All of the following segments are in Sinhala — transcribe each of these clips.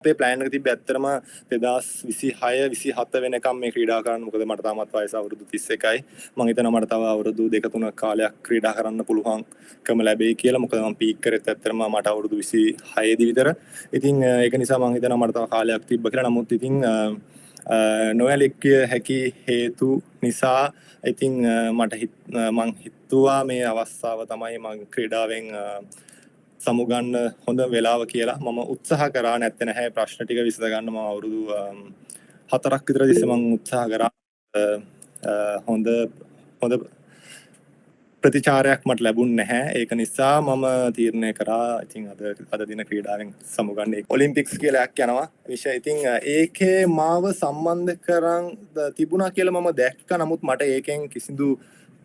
අපේ ප්ලෑන් එක තිබ්බේ ඇත්තටම 2026 27 වෙනකම් මේ ක්‍රීඩා කරන්න. මොකද මට තාමත් වයස අවුරුදු 31යි. මම හිතනවා මට තව අවුරුදු 2-3 කාලයක් ක්‍රීඩා කරන්න පුළුවන්කම ලැබෙයි කියලා. මොකද මම පීක් කරෙත් ඇත්තටම මට අවුරුදු 26 දී විතර. ඉතින් ඒක නිසා මම හිතනවා මට තව කාලයක් තිබ්බ කියලා. නමුත් ඉතින් නොයලික්කිය හැකි හේතු නිසා ඉතින් මම හිතුවා මේ අවස්ථාව තමයි මම ක්‍රීඩාවෙන් සමුගන්න හොඳ වෙලාව කියලා. මම උත්සාහ කරා නැත්තේ නැහැ ප්‍රශ්න ටික විසඳ ගන්න. මම අවුරුදු 4ක් විතර තිස්සේ මම උත්සාහ කරා හොඳ ප්‍රතිචාරයක් මට ලැබුණ නැහැ. ඒක නිසා මම තීරණය කරා ඉතින් අද දින ක්‍රීඩාවෙන් සමුගන්නේ. ඔලිම්පික්ස් කියලා එකක් යනවා විෂය. ඉතින් ඒකේ මාව සම්බන්ධ කරන් තිබුණා කියලා මම දැක්කා. නමුත් මට ඒකෙන් කිසිදු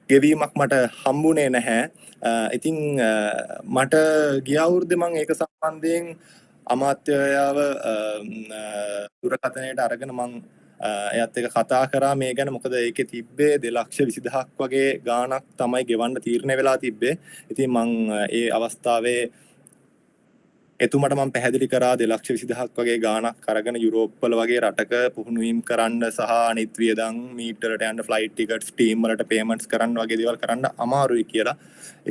ගෙවීමක් මට හම්බුනේ නැහැ. ඉතින් මට ගිය අවුරුද්දේ මම ඒක සම්බන්ධයෙන් අමාත්‍යයව දුරකථනයට අරගෙන මම එයත් එක කතා කරා මේ ගැන. මොකද ඒකේ තිබ්බේ 2,20,000ක් වගේ ගාණක් තමයි ගෙවන්න තීරණය වෙලා තිබ්බේ. ඉතින් මම ඒ අවස්ථාවේ එතුමට මම පැහැදිලි කරා 2,20,000ක් වගේ ගාණක් අරගෙන යුරෝප් වල වගේ රටක පුහුණුවීම් කරන්න සහ අනිත් වියදම් මීටරට යන්න ෆ්ලයිට් ටිකට්ස් ටීම් වලට පේමන්ට්ස් කරන්න වගේ දේවල් කරන්න අමාරුයි කියලා.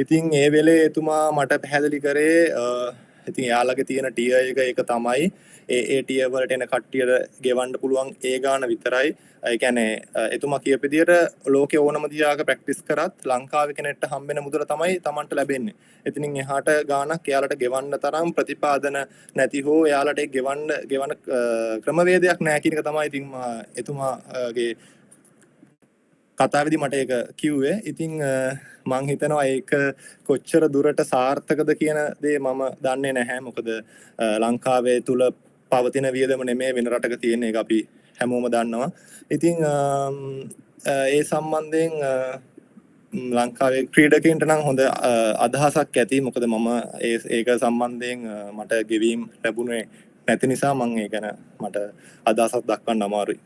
ඉතින් ඒ වෙලේ එතුමා මට පැහැදිලි කරේ ඉතින් එයාලගේ තියෙන ටියර් එක ඒක තමයි ඒ ටියර් වලට එන කට්ටියට ගෙවන්න පුළුවන් ඒ ගාණ විතරයි. ඒ කියන්නේ එතුමා කියපු විදියට ලෝකේ ඕනම දියාක ප්‍රැක්ටිස් කරත් ලංකාවේ කෙනෙක්ට හම්බෙන මුදල තමයි Tamanට ලැබෙන්නේ. එතනින් එහාට ගාණක් එයාලට ගෙවන්න තරම් ප්‍රතිපාදන නැති හෝ එයාලට ඒ ගෙවන ක්‍රමවේදයක් නැහැ කියන එක තමයි ඉතින් එතුමාගේ කතාවේදී මට ඒක කිව්වේ. ඉතින් මං හිතනවා ඒක කොච්චර දුරට සාර්ථකද කියන දේ මම දන්නේ නැහැ. මොකද ලංකාවේ තුල පවතින වියදම නෙමෙයි වෙන රටක තියෙන එක අපි හැමෝම දන්නවා. ඉතින් ඒ සම්බන්ධයෙන් ලංකාවේ ක්‍රීඩකයන්ට නම් හොඳ අදහසක් ඇති. මොකද මම ඒක සම්බන්ධයෙන් මට ගෙවීම් ලැබුණේ නැති නිසා මම ඒ ගැන මට අදහසක් දක්වන්න අමාරුයි.